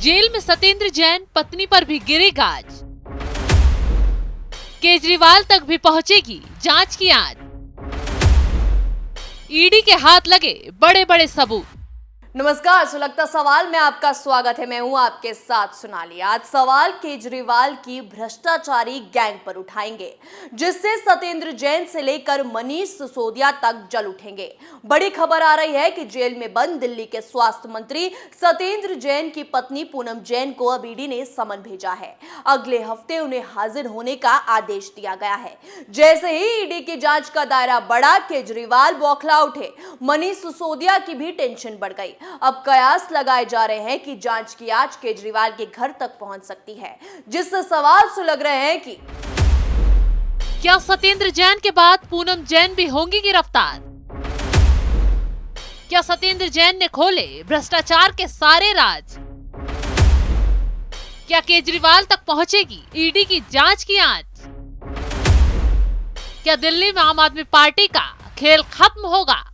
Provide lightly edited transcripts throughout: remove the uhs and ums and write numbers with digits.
Jail में सत्येंद्र जैन, पत्नी पर भी गिरे गाज। केजरीवाल तक भी पहुंचेगी जांच की आंच। ईडी के हाथ लगे बड़े बड़े सबूत। नमस्कार, सुलगता सवाल में आपका स्वागत है। मैं हूं आपके साथ सोनाली। आज सवाल केजरीवाल की भ्रष्टाचारी गैंग पर उठाएंगे, जिससे सत्येंद्र जैन से लेकर मनीष सिसोदिया तक जल उठेंगे। बड़ी खबर आ रही है कि जेल में बंद दिल्ली के स्वास्थ्य मंत्री सत्येंद्र जैन की पत्नी पूनम जैन को अब ईडी ने समन भेजा है। अगले हफ्ते उन्हें हाजिर होने का आदेश दिया गया है। जैसे ही ईडी की जांच का दायरा बढ़ा, केजरीवाल बौखला उठे। मनीष सिसोदिया की भी टेंशन बढ़ गई। अब कयास लगाए जा रहे हैं कि जांच की आंच केजरीवाल के घर तक पहुंच सकती है, जिससे सवाल सुलग रहे हैं कि क्या सत्येंद्र जैन के बाद पूनम जैन भी होंगी गिरफ्तार? क्या सत्येंद्र जैन ने खोले भ्रष्टाचार के सारे राज? क्या केजरीवाल तक पहुंचेगी ईडी की जांच की आंच? क्या दिल्ली में आम आदमी पार्टी का खेल खत्म होगा?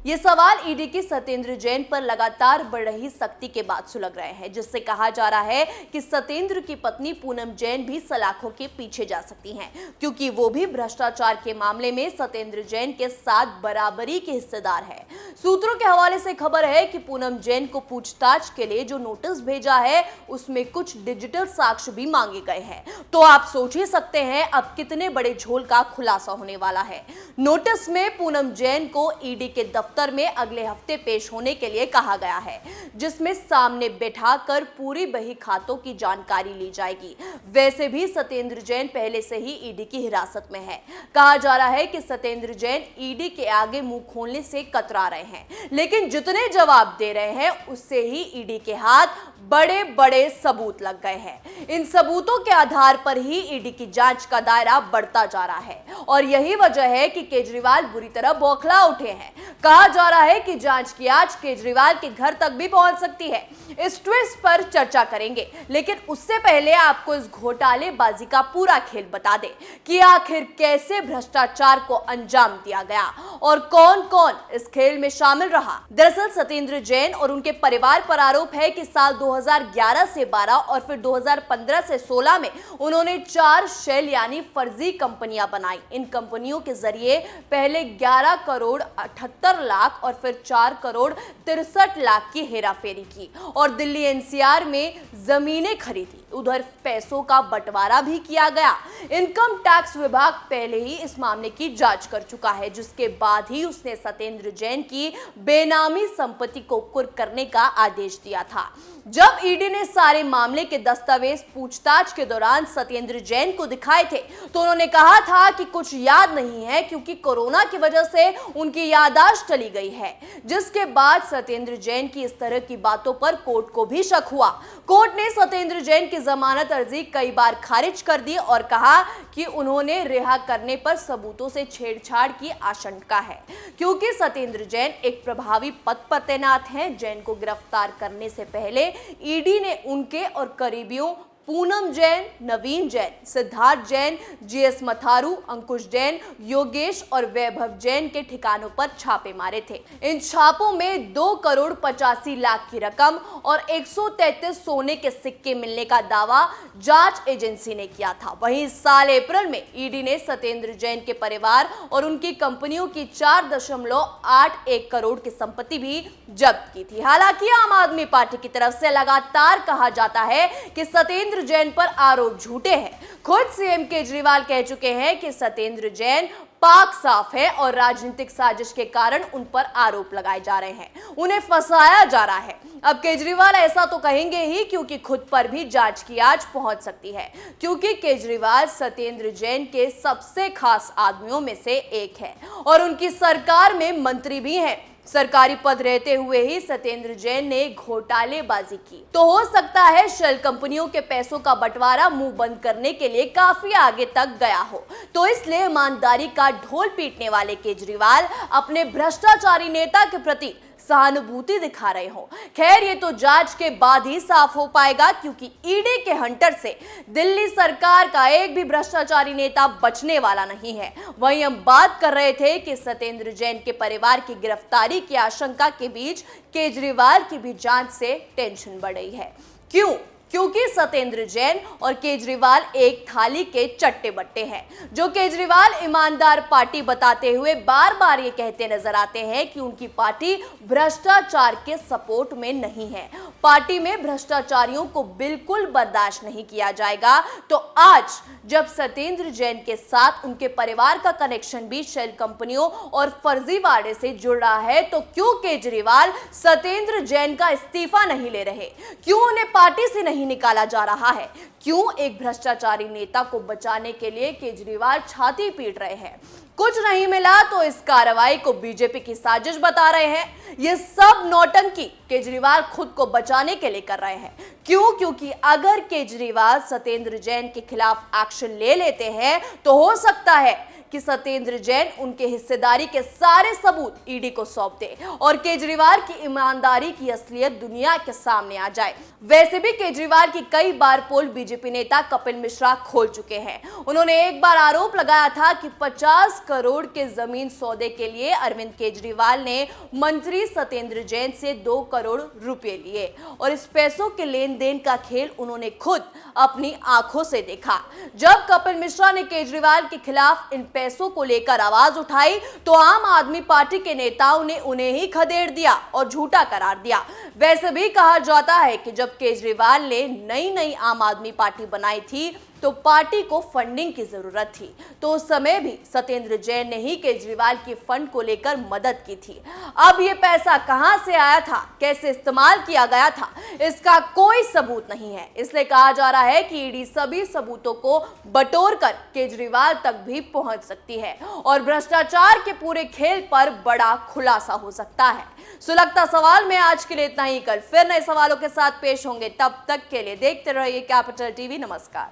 ये सवाल ईडी की सत्येंद्र जैन पर लगातार बढ़ रही सख्ती के बाद सुलग रहे हैं, जिससे कहा जा रहा है कि सत्येंद्र की पत्नी पूनम जैन भी सलाखों के पीछे जा सकती हैं, क्योंकि वो भी भ्रष्टाचार के मामले में सत्येंद्र जैन के साथ बराबरी के हिस्सेदार है। सूत्रों के हवाले से खबर है कि पूनम जैन को पूछताछ के लिए जो नोटिस भेजा है, उसमें कुछ डिजिटल साक्ष्य भी मांगे गए हैं। तो आप सोच ही सकते हैं अब कितने बड़े झोल का खुलासा होने वाला है। नोटिस में पूनम जैन को ईडी के दफ्तर में अगले हफ्ते पेश होने के लिए कहा गया है, जिसमें सामने बैठाकर पूरी बही खातों की जानकारी ली जाएगी। वैसे भी सत्येंद्र जैन पहले से ही ईडी की हिरासत में है। कहा जा रहा है कि सत्येंद्र जैन ईडी के आगे मुंह खोलने से कतरा रहे हैं, लेकिन जितने जवाब दे रहे हैं उससे ही ईडी के हाथ बड़े बड़े सबूत लग गए हैं। इन सबूतों के आधार पर ही ईडी की जांच का दायरा बढ़ता जा रहा है, और यही वजह है कि केजरीवाल बुरी तरह बौखला उठे हैं। कहा जा रहा है कि जांच की आंच केजरीवाल के घर तक भी पहुंच सकती है। इस ट्विस्ट पर चर्चा करेंगे, लेकिन उससे पहले आपको इस घोटालेबाजी का पूरा खेल बता दें कि आखिर कैसे भ्रष्टाचार को अंजाम दिया गया और कौन कौन इस खेल में शामिल रहा। दरअसल सत्येंद्र जैन और उनके परिवार पर आरोप है कि साल 2011 से 12 और फिर 2015 से 16 में उन्होंने 4 शेल यानी फर्जी कंपनियां बनाई। इन कंपनियों के जरिए पहले 11 करोड़ 78 लाख और फिर 4 करोड़ 63 लाख की हेराफेरी की और दिल्ली एनसीआर में जमीनें खरीदी। उधर पैसों का बंटवारा भी किया गया। इनकम टैक्स विभाग पहले ही इस मामले की जांच कर चुका है, जिसके बाद ही उसने सत्येंद्र जैन की बेनामी संपत्ति को कुर्क करने का आदेश दिया था। जब ईडी ने सारे मामले के दस्तावेज पूछताछ के दौरान सत्येंद्र जैन को दिखाए थे, तो उन्होंने कहा था कि कुछ याद नहीं है, क्योंकि कोरोना की वजह से उनकी याददाश्त चली गई है। जिसके बाद सत्येंद्र जैन की इस तरह की बातों पर कोर्ट को भी शक हुआ। कोर्ट ने सत्येंद्र जैन की जमानत अर्जी कई बार खारिज कर दी और कहा कि उन्होंने रिहा करने पर सबूतों से छेड़छाड़ की आशंका है, क्योंकि सत्येंद्र जैन एक प्रभावी पद पर तैनात हैं। जैन को गिरफ्तार करने से पहले ईडी ने उनके और करीबियों पूनम जैन, नवीन जैन, सिद्धार्थ जैन, जीएस मथारू, अंकुश जैन, योगेश और वैभव जैन के ठिकानों पर छापे मारे थे। इन छापों में 2 करोड़ 85 लाख की रकम और 133 सोने के सिक्के मिलने का दावा जांच एजेंसी ने किया था। वहीं इस साल अप्रैल में ईडी ने सत्येंद्र जैन के परिवार और उनकी कंपनियों की 4.81 करोड़ की संपत्ति भी जब्त की थी। हालांकि आम आदमी पार्टी की तरफ से लगातार कहा जाता है कि सत्येंद्र जैन पर आरोप झूठे हैं। खुद सीएम केजरीवाल कह चुके हैं कि सत्येंद्र जैन पाक साफ है और राजनीतिक साजिश के कारण उन पर आरोप लगाए जा रहे हैं, उन्हें फंसाया जा रहा है। अब केजरीवाल ऐसा तो कहेंगे ही, क्योंकि खुद पर भी जांच की आंच पहुंच सकती है, क्योंकि केजरीवाल सत्येंद्र जैन के सबसे खास आदमियों में से एक है और उनकी सरकार में मंत्री भी हैं। सरकारी पद रहते हुए ही सत्येंद्र जैन ने घोटालेबाजी की, तो हो सकता है शेल कंपनियों के पैसों का बंटवारा मुंह बंद करने के लिए काफी आगे तक गया हो। तो इसलिए ईमानदारी का ढोल पीटने वाले केजरीवाल अपने भ्रष्टाचारी नेता के प्रति सहानुभूति दिखा रहे हो। खैर, ये तो जांच के बाद ही साफ हो पाएगा, क्योंकि ईडी के हंटर से दिल्ली सरकार का एक भी भ्रष्टाचारी नेता बचने वाला नहीं है। वहीं हम बात कर रहे थे कि सत्येंद्र जैन के परिवार की गिरफ्तारी की आशंका के बीच केजरीवाल की भी जांच से टेंशन बढ़ रही है। क्यों? क्योंकि सत्येंद्र जैन और केजरीवाल एक थाली के चट्टे बट्टे हैं। जो केजरीवाल ईमानदार पार्टी बताते हुए बार बार ये कहते नजर आते हैं कि उनकी पार्टी भ्रष्टाचार के सपोर्ट में नहीं है, पार्टी में भ्रष्टाचारियों को बिल्कुल बर्दाश्त नहीं किया जाएगा। तो आज जब सत्येंद्र जैन के साथ उनके परिवार का कनेक्शन भी शेल कंपनियों और फर्जीवाड़े से जुड़ रहा है, तो क्यों केजरीवाल सत्येंद्र जैन का इस्तीफा नहीं ले रहे? क्यों उन्हें पार्टी से नहीं निकाला जा रहा है? क्यों एक भ्रष्टाचारी नेता को बचाने के लिए केजरीवाल छाती पीट रहे हैं? कुछ नहीं मिला तो इस कार्रवाई को बीजेपी की साजिश बता रहे हैं। ये सब नौटंकी केजरीवाल खुद को बचाने के लिए कर रहे हैं। क्यों? क्योंकि अगर केजरीवाल सत्येंद्र जैन के खिलाफ एक्शन ले लेते हैं तो हो सकता है कि सत्येंद्र जैन उनके हिस्सेदारी के सारे सबूत ईडी को सौंप दे और केजरीवाल की ईमानदारी की असलियत दुनिया के सामने आ जाए। वैसे भी केजरीवाल की कई बार पोल बीजेपी नेता कपिल मिश्रा खोल चुके हैं। उन्होंने एक बार आरोप लगाया था कि 50 करोड़ के जमीन सौदे के लिए अरविंद केजरीवाल ने मंत्री सत्येंद्र जैन से 2 करोड़ रुपए लिए और इस पैसों के लेन देन का खेल उन्होंने खुद अपनी आंखों से देखा। जब कपिल मिश्रा ने केजरीवाल के खिलाफ इन पैसों को लेकर आवाज उठाई तो आम आदमी पार्टी के नेताओं ने उन्हें ही खदेड़ दिया और झूठा करार दिया। वैसे भी कहा जाता है कि जब केजरीवाल ने नई आम आदमी पार्टी बनाई थी तो पार्टी को फंडिंग की जरूरत थी, तो उस समय भी सत्येंद्र जैन ने ही केजरीवाल की फंड को लेकर मदद की थी। अब ये पैसा कहां से आया था, कैसे इस्तेमाल किया गया था, इसका कोई सबूत नहीं है। इसलिए कहा जा रहा है कि ईडी सभी सबूतों को बटोर कर केजरीवाल तक भी पहुंच सकती है और भ्रष्टाचार के पूरे खेल पर बड़ा खुलासा हो सकता है। सुलगता सवाल में आज के लिए इतना ही। कल फिर नए सवालों के साथ पेश होंगे, तब तक के लिए देखते रहिए कैपिटल टीवी। नमस्कार।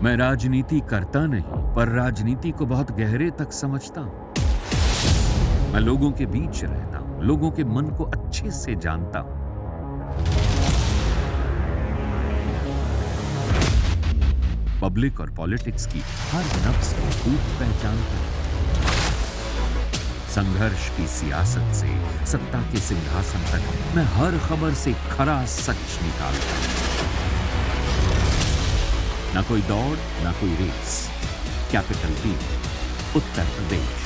मैं राजनीति करता नहीं, पर राजनीति को बहुत गहरे तक समझता हूं। मैं लोगों के बीच रहता हूं, लोगों के मन को अच्छे से जानता हूं। पब्लिक और पॉलिटिक्स की हर नब्ज को खूब पहचानता हूं। संघर्ष की सियासत से सत्ता के सिंहासन तक मैं हर खबर से खरा सच निकालता हूं। ना कोई दौड़, ना कोई race. Capital TV, Uttar Pradesh.